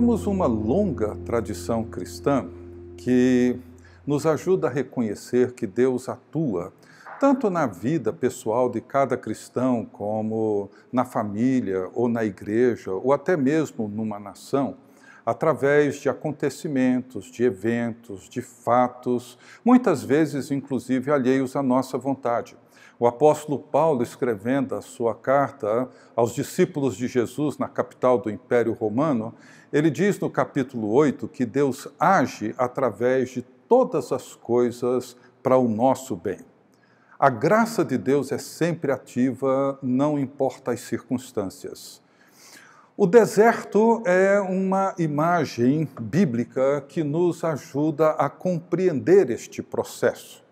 Temos uma longa tradição cristã que nos ajuda a reconhecer que Deus atua tanto na vida pessoal de cada cristão, como na família, ou na igreja, ou até mesmo numa nação, através de acontecimentos, de eventos, de fatos, muitas vezes, inclusive, alheios à nossa vontade. O apóstolo Paulo, escrevendo a sua carta aos discípulos de Jesus na capital do Império Romano, ele diz no capítulo 8 que Deus age através de todas as coisas para o nosso bem. A graça de Deus é sempre ativa, não importa as circunstâncias. O deserto é uma imagem bíblica que nos ajuda a compreender este processo.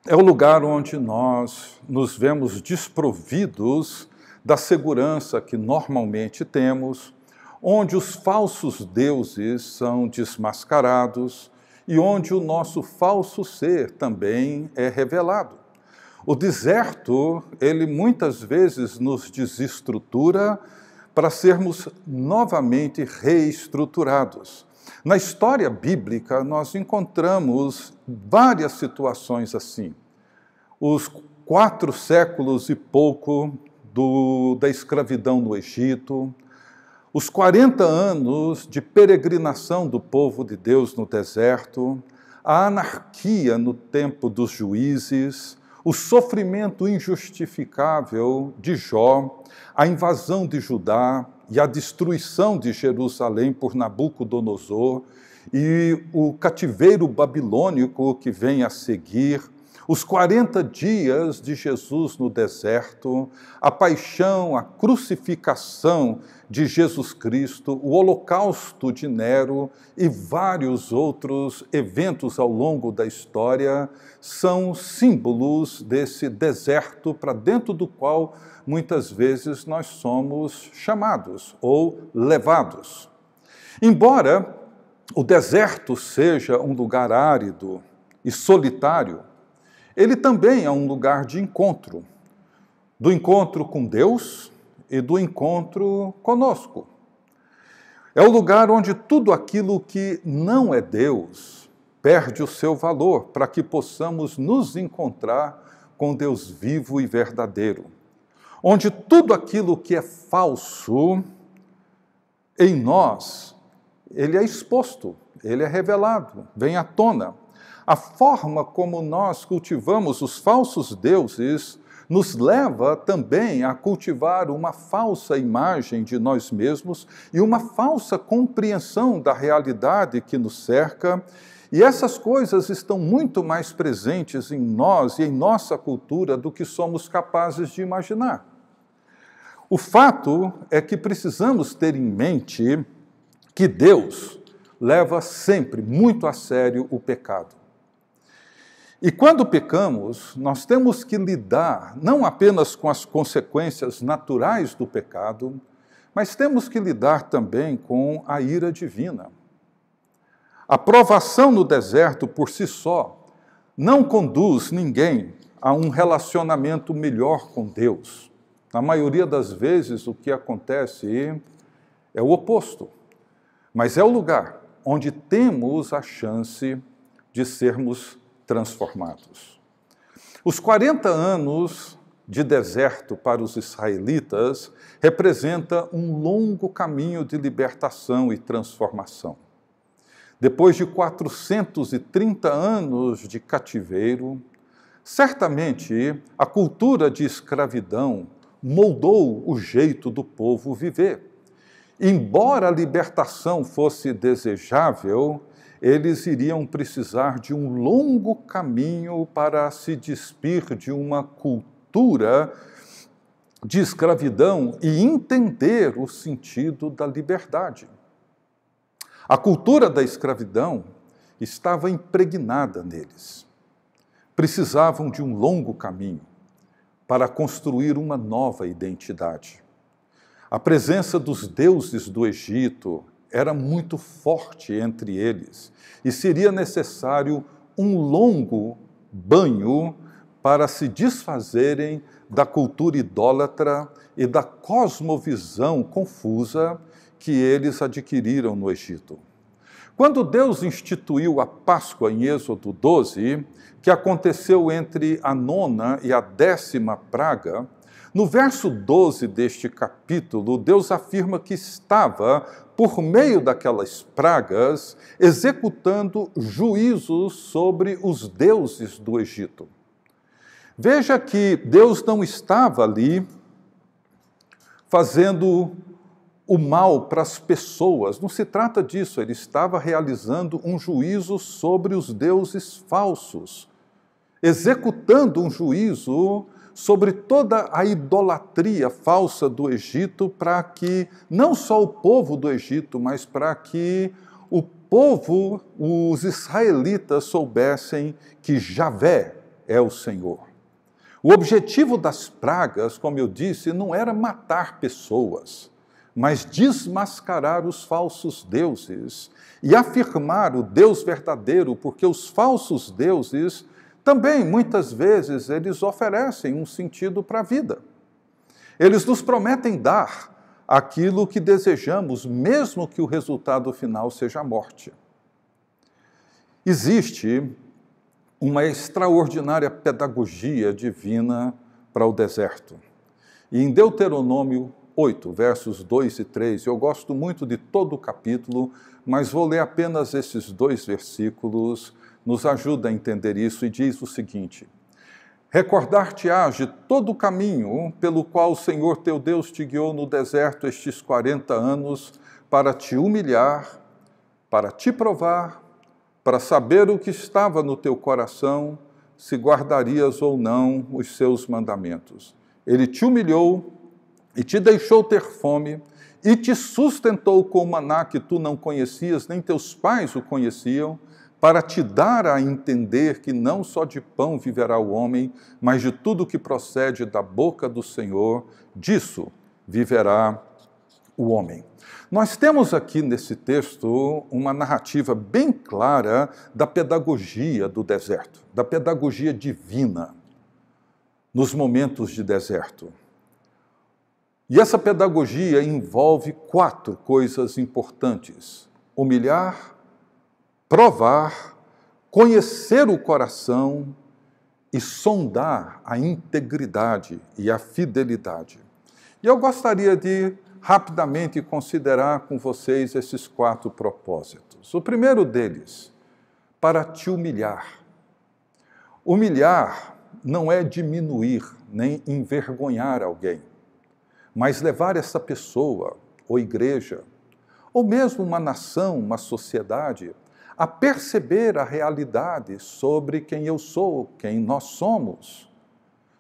É o lugar onde nós nos vemos desprovidos da segurança que normalmente temos, onde os falsos deuses são desmascarados e onde o nosso falso ser também é revelado. O deserto, ele muitas vezes nos desestrutura para sermos novamente reestruturados. Na história bíblica, nós encontramos várias situações assim. Os 4 séculos e pouco da escravidão no Egito, os 40 anos de peregrinação do povo de Deus no deserto, a anarquia no tempo dos juízes, o sofrimento injustificável de Jó, a invasão de Judá e a destruição de Jerusalém por Nabucodonosor e o cativeiro babilônico que vem a seguir, os 40 dias de Jesus no deserto, a paixão, a crucificação de Jesus Cristo, o holocausto de Nero e vários outros eventos ao longo da história são símbolos desse deserto para dentro do qual muitas vezes nós somos chamados ou levados. Embora o deserto seja um lugar árido e solitário, ele também é um lugar de encontro, do encontro com Deus e do encontro conosco. É o lugar onde tudo aquilo que não é Deus perde o seu valor, para que possamos nos encontrar com Deus vivo e verdadeiro. Onde tudo aquilo que é falso em nós, ele é exposto, ele é revelado, vem à tona. A forma como nós cultivamos os falsos deuses nos leva também a cultivar uma falsa imagem de nós mesmos e uma falsa compreensão da realidade que nos cerca. E essas coisas estão muito mais presentes em nós e em nossa cultura do que somos capazes de imaginar. O fato é que precisamos ter em mente que Deus leva sempre muito a sério o pecado. E quando pecamos, nós temos que lidar não apenas com as consequências naturais do pecado, mas temos que lidar também com a ira divina. A provação no deserto por si só não conduz ninguém a um relacionamento melhor com Deus. Na maioria das vezes, o que acontece é o oposto. Mas é o lugar onde temos a chance de sermos transformados. Os 40 anos de deserto para os israelitas representa um longo caminho de libertação e transformação. Depois de 430 anos de cativeiro, certamente a cultura de escravidão moldou o jeito do povo viver. Embora a libertação fosse desejável, eles iriam precisar de um longo caminho para se despir de uma cultura de escravidão e entender o sentido da liberdade. A cultura da escravidão estava impregnada neles. Precisavam de um longo caminho para construir uma nova identidade. A presença dos deuses do Egito era muito forte entre eles e seria necessário um longo banho para se desfazerem da cultura idólatra e da cosmovisão confusa que eles adquiriram no Egito. Quando Deus instituiu a Páscoa em Êxodo 12, que aconteceu entre a 9ª e a 10ª praga, no verso 12 deste capítulo, Deus afirma que estava, por meio daquelas pragas, executando juízos sobre os deuses do Egito. Veja que Deus não estava ali fazendo o mal para as pessoas, não se trata disso, ele estava realizando um juízo sobre os deuses falsos, executando um juízo sobre toda a idolatria falsa do Egito, para que não só o povo do Egito, mas para que o povo, os israelitas, soubessem que Javé é o Senhor. O objetivo das pragas, como eu disse, não era matar pessoas, mas desmascarar os falsos deuses e afirmar o Deus verdadeiro, porque os falsos deuses também, muitas vezes, eles oferecem um sentido para a vida. Eles nos prometem dar aquilo que desejamos, mesmo que o resultado final seja a morte. Existe uma extraordinária pedagogia divina para o deserto. E em Deuteronômio 8, versos 2 e 3, eu gosto muito de todo o capítulo, mas vou ler apenas esses 2 versículos, nos ajuda a entender isso, e diz o seguinte: recordar-te-ás de todo o caminho pelo qual o Senhor teu Deus te guiou no deserto estes 40 anos, para te humilhar, para te provar, para saber o que estava no teu coração, se guardarias ou não os seus mandamentos. Ele te humilhou e te deixou ter fome, e te sustentou com o maná que tu não conhecias, nem teus pais o conheciam, para te dar a entender que não só de pão viverá o homem, mas de tudo que procede da boca do Senhor, disso viverá o homem. Nós temos aqui nesse texto uma narrativa bem clara da pedagogia do deserto, da pedagogia divina nos momentos de deserto. E essa pedagogia envolve 4 coisas importantes: humilhar, provar, conhecer o coração e sondar a integridade e a fidelidade. E eu gostaria de rapidamente considerar com vocês esses 4 propósitos. O primeiro deles, para te humilhar. Humilhar não é diminuir nem envergonhar alguém, mas levar essa pessoa, ou igreja, ou mesmo uma nação, uma sociedade, a perceber a realidade sobre quem eu sou, quem nós somos,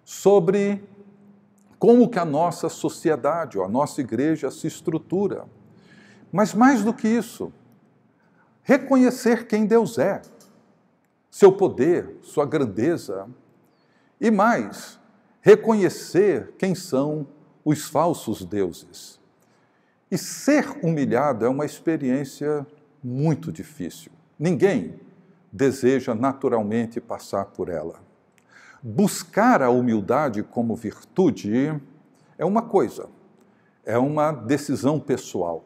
sobre como que a nossa sociedade, ou a nossa igreja se estrutura. Mas mais do que isso, reconhecer quem Deus é, seu poder, sua grandeza, e mais, reconhecer quem são os falsos deuses. E ser humilhado é uma experiência muito difícil. Ninguém deseja naturalmente passar por ela. Buscar a humildade como virtude é uma coisa, é uma decisão pessoal.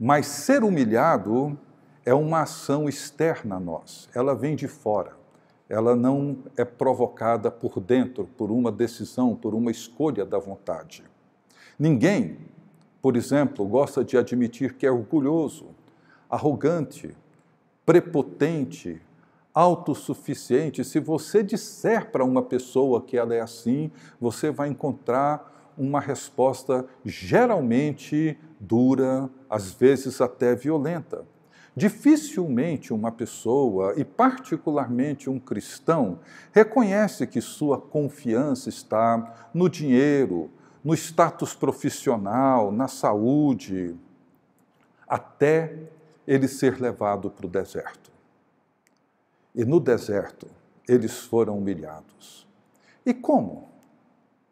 Mas ser humilhado é uma ação externa a nós, ela vem de fora. Ela não é provocada por dentro, por uma decisão, por uma escolha da vontade. Ninguém, por exemplo, gosta de admitir que é orgulhoso, arrogante, prepotente, autossuficiente. Se você disser para uma pessoa que ela é assim, você vai encontrar uma resposta geralmente dura, às vezes até violenta. Dificilmente uma pessoa, e particularmente um cristão, reconhece que sua confiança está no dinheiro, no status profissional, na saúde, até ele ser levado para o deserto. E no deserto, eles foram humilhados. E como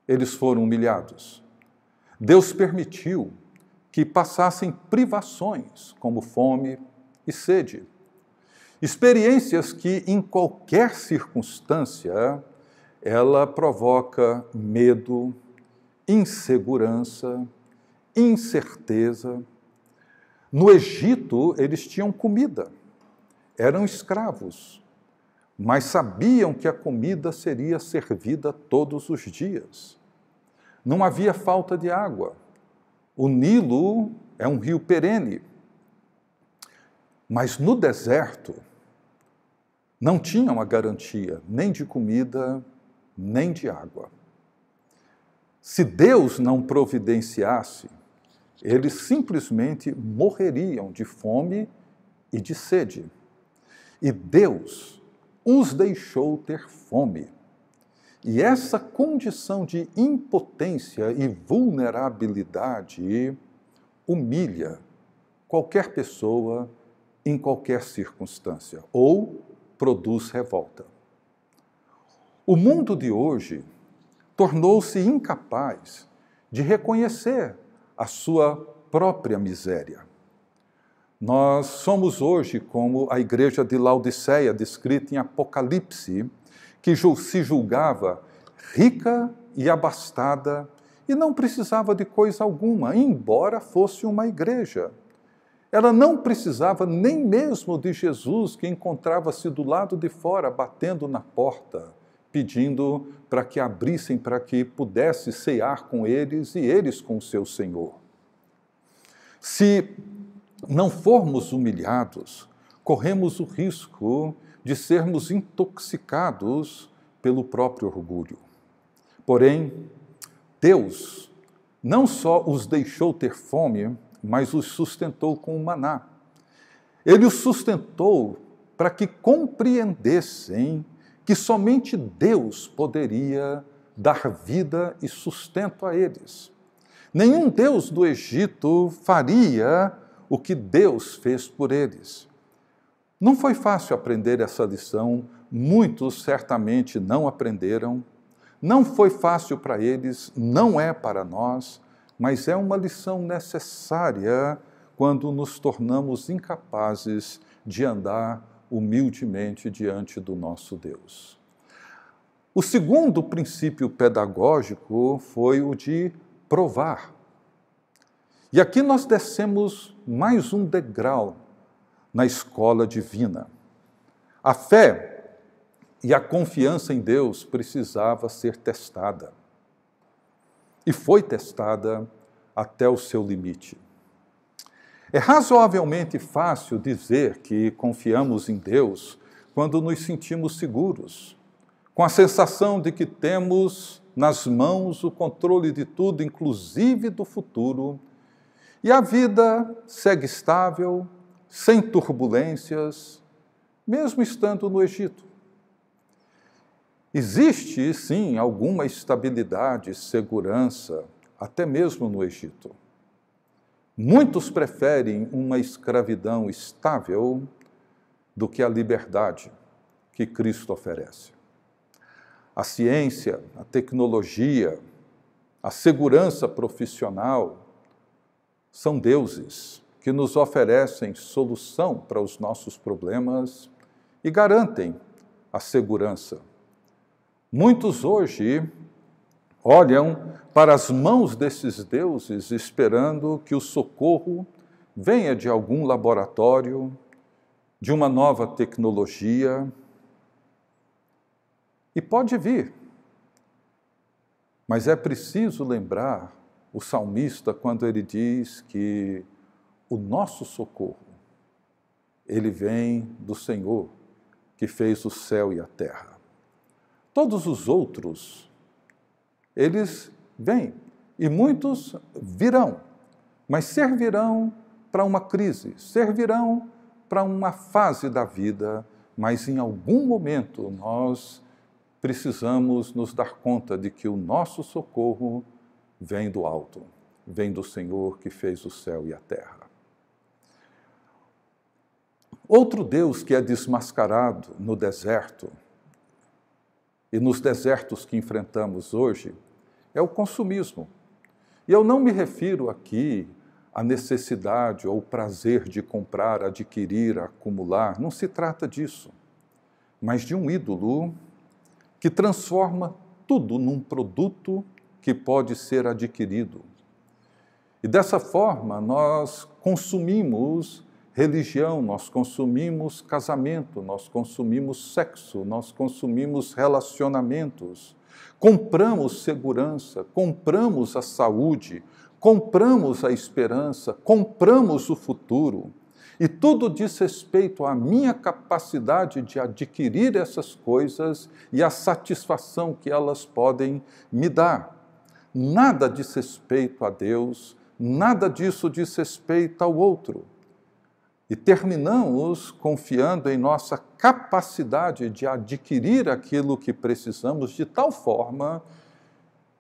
eles foram humilhados? Deus permitiu que passassem privações, como fome e sede. Experiências que, em qualquer circunstância, ela provoca medo, insegurança, incerteza, No Egito, eles tinham comida, eram escravos, mas sabiam que a comida seria servida todos os dias. Não havia falta de água. O Nilo é um rio perene. Mas no deserto, não tinham a garantia nem de comida, nem de água. Se Deus não providenciasse, eles simplesmente morreriam de fome e de sede. E Deus os deixou ter fome. E essa condição de impotência e vulnerabilidade humilha qualquer pessoa em qualquer circunstância, ou produz revolta. O mundo de hoje tornou-se incapaz de reconhecer a sua própria miséria. Nós somos hoje como a igreja de Laodiceia, descrita em Apocalipse, que se julgava rica e abastada e não precisava de coisa alguma, embora fosse uma igreja. Ela não precisava nem mesmo de Jesus, que encontrava-se do lado de fora, batendo na porta, pedindo para que abrissem, para que pudesse cear com eles e eles com o seu Senhor. Se não formos humilhados, corremos o risco de sermos intoxicados pelo próprio orgulho. Porém, Deus não só os deixou ter fome, mas os sustentou com o maná. Ele os sustentou para que compreendessem que somente Deus poderia dar vida e sustento a eles. Nenhum Deus do Egito faria o que Deus fez por eles. Não foi fácil aprender essa lição, muitos certamente não aprenderam. Não foi fácil para eles, não é para nós, mas é uma lição necessária quando nos tornamos incapazes de andar humildemente diante do nosso Deus. O segundo princípio pedagógico foi o de provar. E aqui nós descemos mais um degrau na escola divina. A fé e a confiança em Deus precisava ser testada. E foi testada até o seu limite. É razoavelmente fácil dizer que confiamos em Deus quando nos sentimos seguros, com a sensação de que temos nas mãos o controle de tudo, inclusive do futuro, e a vida segue estável, sem turbulências, mesmo estando no Egito. Existe, sim, alguma estabilidade, segurança, até mesmo no Egito. Muitos preferem uma escravidão estável do que a liberdade que Cristo oferece. A ciência, a tecnologia, a segurança profissional são deuses que nos oferecem solução para os nossos problemas e garantem a segurança. Muitos hoje olham para as mãos desses deuses esperando que o socorro venha de algum laboratório, de uma nova tecnologia. E pode vir, mas é preciso lembrar o salmista quando ele diz que o nosso socorro, ele vem do Senhor, que fez o céu e a terra. Todos os outros, eles vêm, e muitos virão, mas servirão para uma crise, servirão para uma fase da vida, mas em algum momento nós precisamos nos dar conta de que o nosso socorro vem do alto, vem do Senhor que fez o céu e a terra. Outro Deus que é desmascarado no deserto, e nos desertos que enfrentamos hoje, é o consumismo. E eu não me refiro aqui à necessidade ou prazer de comprar, adquirir, acumular, não se trata disso, mas de um ídolo que transforma tudo num produto que pode ser adquirido. E dessa forma, nós consumimos religião, nós consumimos casamento, nós consumimos sexo, nós consumimos relacionamentos, compramos segurança, compramos a saúde, compramos a esperança, compramos o futuro. E tudo diz respeito à minha capacidade de adquirir essas coisas e a satisfação que elas podem me dar. Nada diz respeito a Deus, nada disso diz respeito ao outro. E terminamos confiando em nossa capacidade de adquirir aquilo que precisamos de tal forma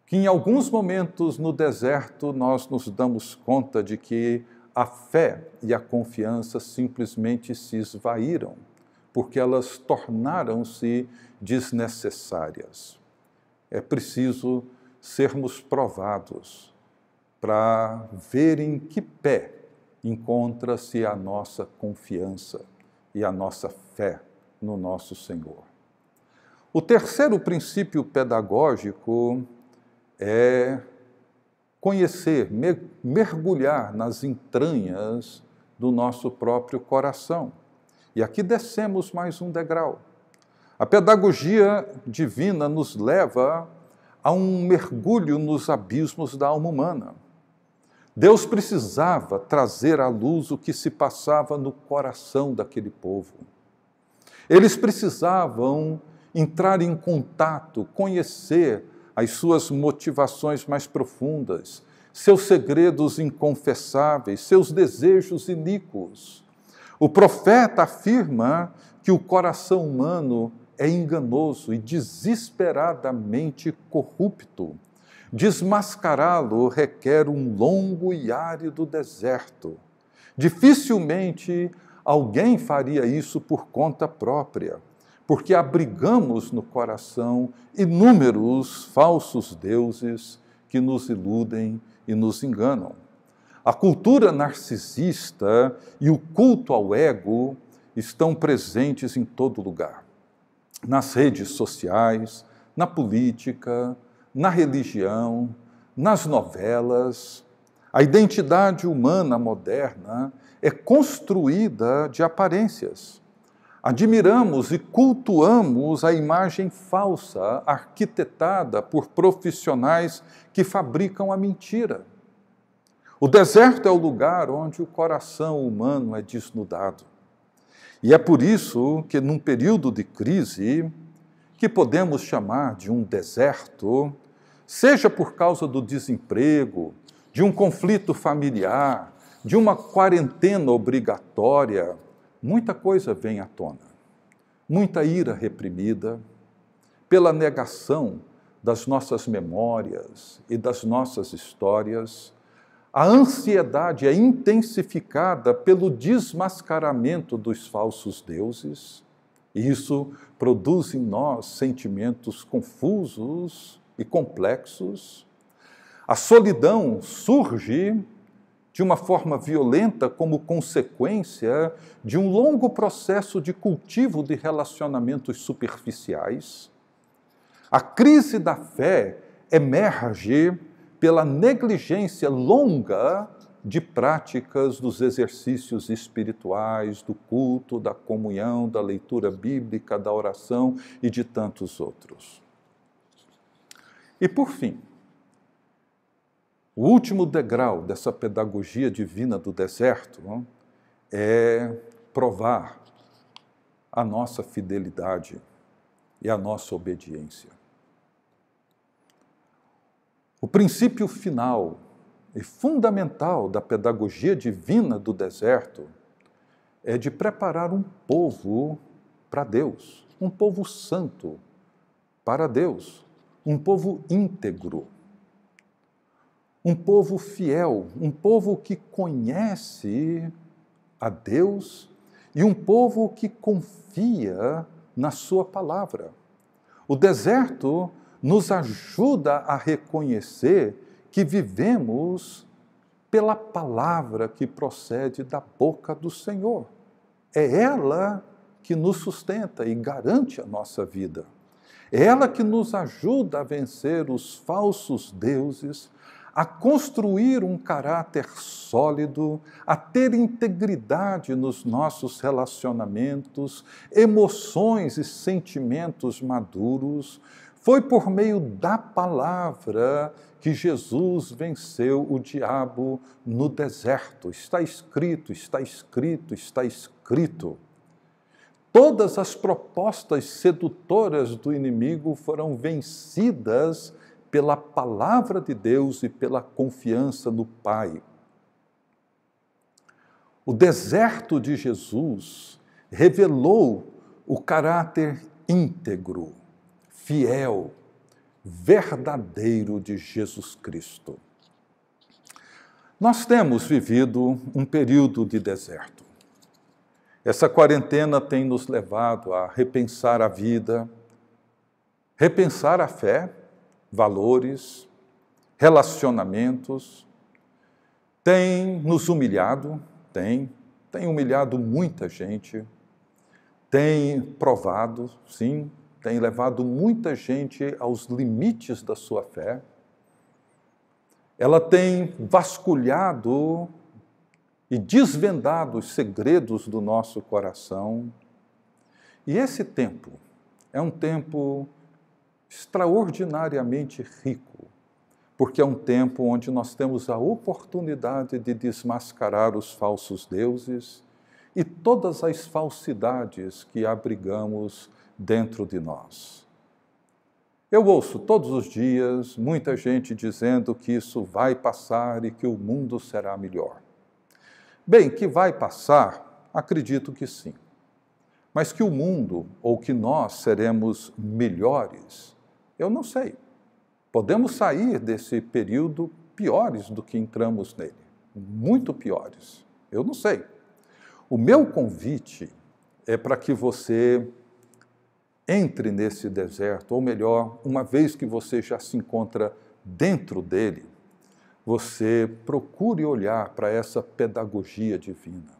que em alguns momentos no deserto nós nos damos conta de que a fé e a confiança simplesmente se esvaíram, porque elas tornaram-se desnecessárias. É preciso sermos provados para ver em que pé encontra-se a nossa confiança e a nossa fé no nosso Senhor. O terceiro princípio pedagógico é conhecer, mergulhar nas entranhas do nosso próprio coração. E aqui descemos mais um degrau. A pedagogia divina nos leva a um mergulho nos abismos da alma humana. Deus precisava trazer à luz o que se passava no coração daquele povo. Eles precisavam entrar em contato, conhecer as suas motivações mais profundas, seus segredos inconfessáveis, seus desejos iníquos. O profeta afirma que o coração humano é enganoso e desesperadamente corrupto. Desmascará-lo requer um longo e árido deserto. Dificilmente alguém faria isso por conta própria, porque abrigamos no coração inúmeros falsos deuses que nos iludem e nos enganam. A cultura narcisista e o culto ao ego estão presentes em todo lugar. Nas redes sociais, na política, na religião, nas novelas. A identidade humana moderna é construída de aparências. Admiramos e cultuamos a imagem falsa, arquitetada por profissionais que fabricam a mentira. O deserto é o lugar onde o coração humano é desnudado. E é por isso que, num período de crise, que podemos chamar de um deserto, seja por causa do desemprego, de um conflito familiar, de uma quarentena obrigatória, muita coisa vem à tona. Muita ira reprimida, pela negação das nossas memórias e das nossas histórias. A ansiedade é intensificada pelo desmascaramento dos falsos deuses. E isso produz em nós sentimentos confusos e complexos. A solidão surge de uma forma violenta como consequência de um longo processo de cultivo de relacionamentos superficiais. A crise da fé emerge pela negligência longa de práticas dos exercícios espirituais, do culto, da comunhão, da leitura bíblica, da oração e de tantos outros. E por fim, o último degrau dessa pedagogia divina do deserto é provar a nossa fidelidade e a nossa obediência. O princípio final e fundamental da pedagogia divina do deserto é de preparar um povo para Deus, um povo santo para Deus, um povo íntegro, um povo fiel, um povo que conhece a Deus e um povo que confia na sua palavra. O deserto nos ajuda a reconhecer que vivemos pela palavra que procede da boca do Senhor. É ela que nos sustenta e garante a nossa vida. É ela que nos ajuda a vencer os falsos deuses, a construir um caráter sólido, a ter integridade nos nossos relacionamentos, emoções e sentimentos maduros. Foi por meio da palavra que Jesus venceu o diabo no deserto. Está escrito, está escrito, está escrito. Todas as propostas sedutoras do inimigo foram vencidas pela palavra de Deus e pela confiança no Pai. O deserto de Jesus revelou o caráter íntegro, fiel, verdadeiro de Jesus Cristo. Nós temos vivido um período de deserto. Essa quarentena tem nos levado a repensar a vida, repensar a fé, valores, relacionamentos. Tem nos humilhado, tem humilhado muita gente, tem provado, sim, tem levado muita gente aos limites da sua fé. Ela tem vasculhado e desvendado os segredos do nosso coração. E esse tempo é um tempo extraordinariamente rico, porque é um tempo onde nós temos a oportunidade de desmascarar os falsos deuses e todas as falsidades que abrigamos dentro de nós. Eu ouço todos os dias muita gente dizendo que isso vai passar e que o mundo será melhor. Bem, que vai passar, acredito que sim. Mas que o mundo, ou que nós seremos melhores, eu não sei. Podemos sair desse período piores do que entramos nele. Muito piores. Eu não sei. O meu convite é para que você entre nesse deserto, ou melhor, uma vez que você já se encontra dentro dele, você procure olhar para essa pedagogia divina,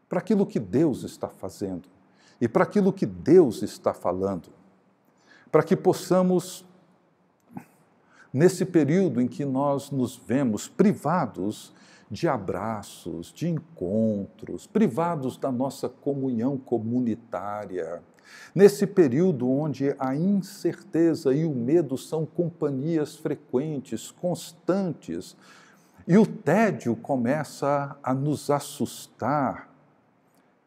para aquilo que Deus está fazendo e para aquilo que Deus está falando, para que possamos, nesse período em que nós nos vemos privados de abraços, de encontros, privados da nossa comunhão comunitária, nesse período onde a incerteza e o medo são companhias frequentes, constantes, e o tédio começa a nos assustar,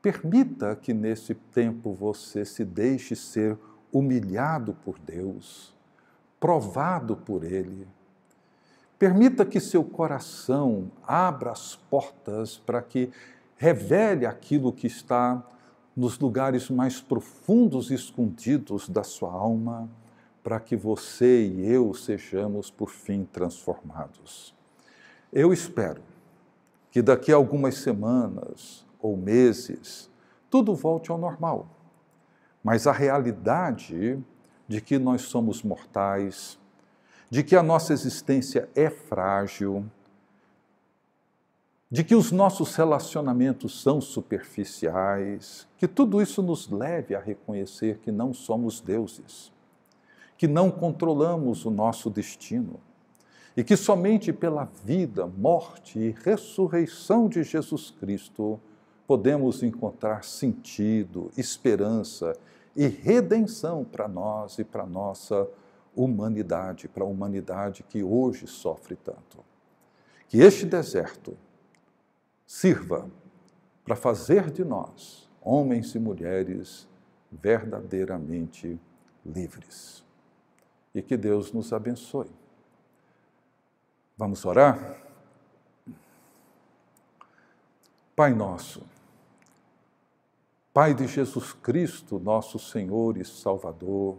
permita que nesse tempo você se deixe ser humilhado por Deus, provado por Ele. Permita que seu coração abra as portas para que revele aquilo que está nos lugares mais profundos e escondidos da sua alma, para que você e eu sejamos, por fim, transformados. Eu espero que daqui a algumas semanas ou meses, tudo volte ao normal. Mas a realidade de que nós somos mortais, de que a nossa existência é frágil, de que os nossos relacionamentos são superficiais, que tudo isso nos leve a reconhecer que não somos deuses, que não controlamos o nosso destino e que somente pela vida, morte e ressurreição de Jesus Cristo podemos encontrar sentido, esperança e redenção para nós e para a nossa humanidade, para a humanidade que hoje sofre tanto. Que este deserto sirva para fazer de nós, homens e mulheres, verdadeiramente livres. E que Deus nos abençoe. Vamos orar? Pai nosso, Pai de Jesus Cristo, nosso Senhor e Salvador,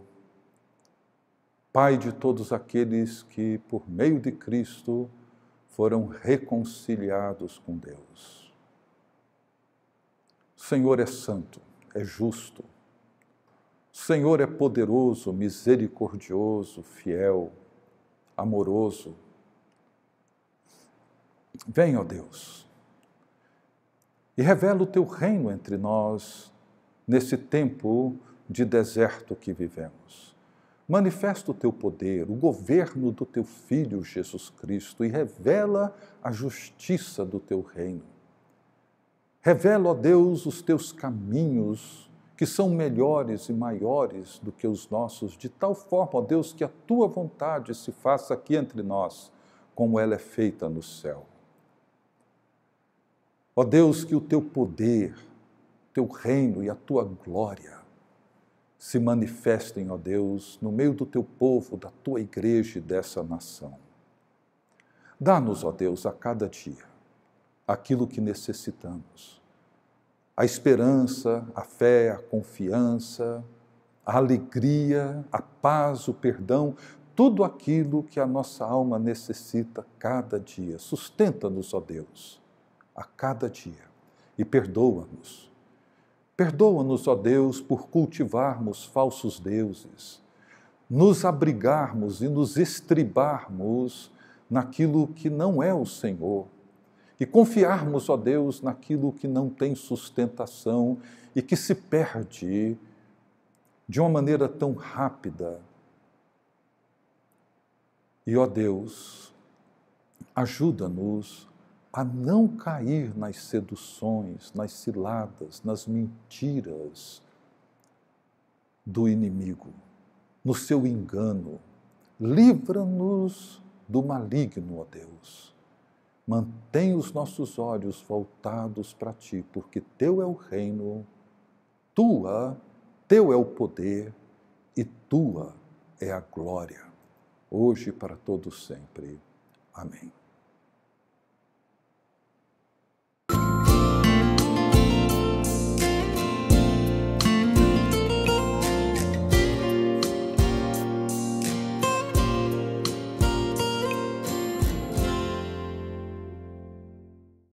Pai de todos aqueles que, por meio de Cristo, foram reconciliados com Deus. O Senhor é santo, é justo. O Senhor é poderoso, misericordioso, fiel, amoroso. Venha, ó Deus, e revela o teu reino entre nós nesse tempo de deserto que vivemos. manifesta o teu poder, o governo do teu Filho Jesus Cristo e revela a justiça do teu reino. Revela, ó Deus, os teus caminhos, que são melhores e maiores do que os nossos, de tal forma, ó Deus, que a tua vontade se faça aqui entre nós, como ela é feita no céu. Ó Deus, que o teu poder, teu reino e a tua glória se manifestem, ó Deus, no meio do teu povo, da tua igreja e dessa nação. Dá-nos, ó Deus, a cada dia, aquilo que necessitamos. A esperança, a fé, a confiança, a alegria, a paz, o perdão, tudo aquilo que a nossa alma necessita cada dia. Sustenta-nos, ó Deus, a cada dia e perdoa-nos. Perdoa-nos, ó Deus, por cultivarmos falsos deuses, nos abrigarmos e nos estribarmos naquilo que não é o Senhor e confiarmos, ó Deus, naquilo que não tem sustentação e que se perde de uma maneira tão rápida. E, ó Deus, ajuda-nos a não cair nas seduções, nas ciladas, nas mentiras do inimigo, no seu engano. Livra-nos do maligno, ó Deus. Mantém os nossos olhos voltados para Ti, porque Teu é o reino, Teu é o poder e Tua é a glória, hoje e para todos sempre. Amém.